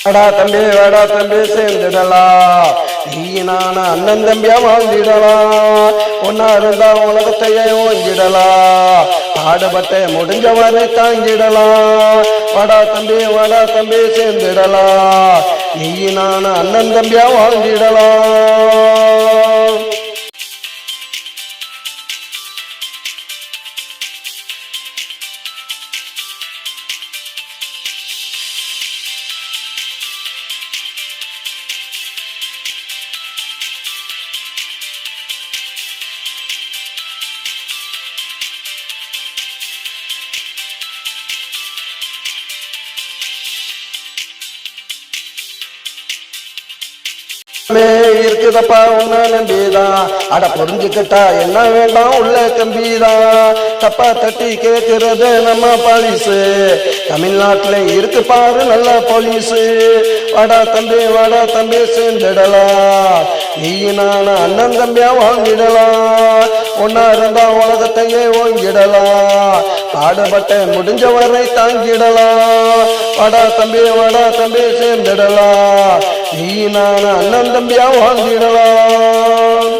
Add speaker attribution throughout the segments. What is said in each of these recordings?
Speaker 1: வாடா தம்பி சேர்ந்துடலாம். நீ நான அண்ணன் தம்பியா வாழ்ந்திடலாம். ஒன்னா இருந்தா உலகத்தையே ஓங்கிடலாம். பாடுபட்ட முடிஞ்சவரை தாங்கிடலாம். வாடா தம்பி சேர்ந்துடலாம். நீ நான அண்ணன் தம்பியா வாழ்ந்திடலாம். இருக்குதப்பா உன்ன நம்பிதான். அட புரிஞ்சுக்கிட்டா என்ன வேண்டாம் உள்ள கம்பிதான். தப்பா தட்டி கேட்கிறது நம்ம பாலிசு. தமிழ்நாட்டுல இருக்கு பாரு நல்ல போலீஸு. வாடா தம்பி சேர்ந்துடலாம். நீ நான அண்ணன் தம்பியா வாழ்ந்திடலாம். ஒன்னா இருந்தா உலகத்தையே ஓங்கிடலாம். பாடுபட்ட முடிஞ்ச வரை தாங்கிடலாம். வாடா தம்பி சேர்ந்துடலாம். நீ நான அண்ணன் தம்பியா வாழ்ந்திடலாம்.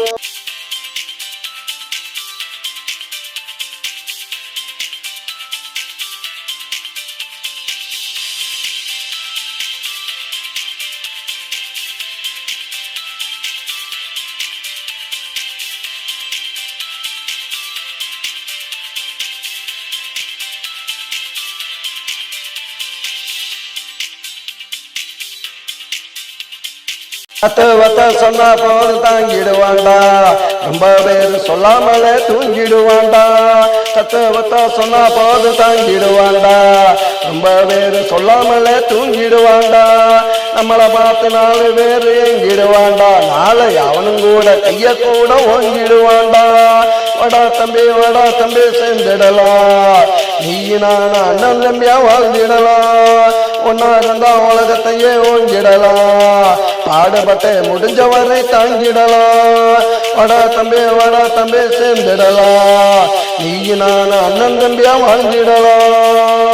Speaker 1: சொன்னா போது தாங்கிடுவாண்டா. ரொம்ப பேரு சொல்லாமலே தூங்கிடுவாண்டா. சொன்னா போது தாங்கிடுவாண்டா. ரொம்ப பேரு சொல்லாமலே தூங்கிடுவாண்டா. நம்மளை பார்த்து 4 பேரு எங்கிடுவாண்டா. நாளை அவனும் கூட கைய கூட ஓங்கிடுவாண்டா. வாடா தம்பி சேர்ந்துடலாம். நீ நான அண்ணன் தம்பியா வாழ்ந்திடலாம். ஒன்னா இருந்தா உலகத்தையே ஓங்கிடலாம். பாடுபட்ட முடிஞ்ச வரை தாங்கிடலாம். வாடா தம்பி சேர்ந்துடலாம். நீ நான அண்ணன் தம்பியா வாழ்ந்திடலாம்.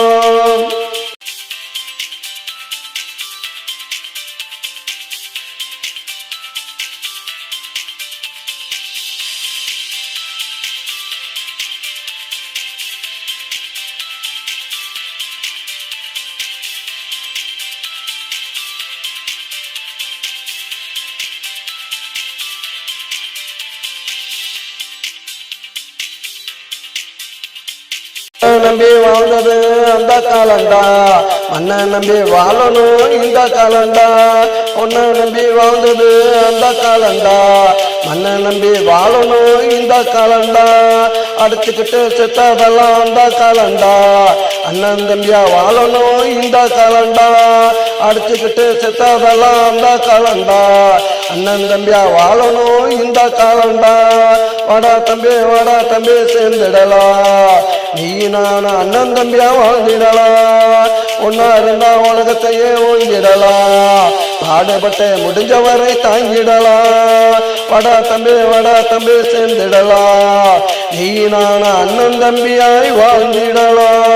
Speaker 1: நம்பி வாழ்ந்தது அந்த காலண்டா. மண்ண நம்பி வாழணும் இந்த காலண்டா. ஒன்ன நம்பி வாழ்ந்தது அந்த காலண்டா. மண்ண நம்பி வாழணும் இந்த காலண்டா. அடிச்சுக்கிட்டு செத்ததெல்லாம் அந்த காலண்டா. அண்ணன் தம்பியா வாழணும் இந்த காலண்டா. அடிச்சுக்கிட்டு செத்ததெல்லாம் அந்த காலண்டா. அண்ணன் தம்பியா வாழணும் இந்த காலண்டா. வாடா தம்பி சேர்ந்துடலாம். நீ நான அண்ணன் தம்பியா வாழ்ந்திடலாம். ஒன்னா இருந்தா உலகத்தையே ஓங்கிடலாம். பாடுபட்ட முடிஞ்ச வரை தாங்கிடலாம். வாடா தம்பி சேர்ந்துடலாம். நீ நான அண்ணன் தம்பியாய் வாழ்ந்திடலாம்.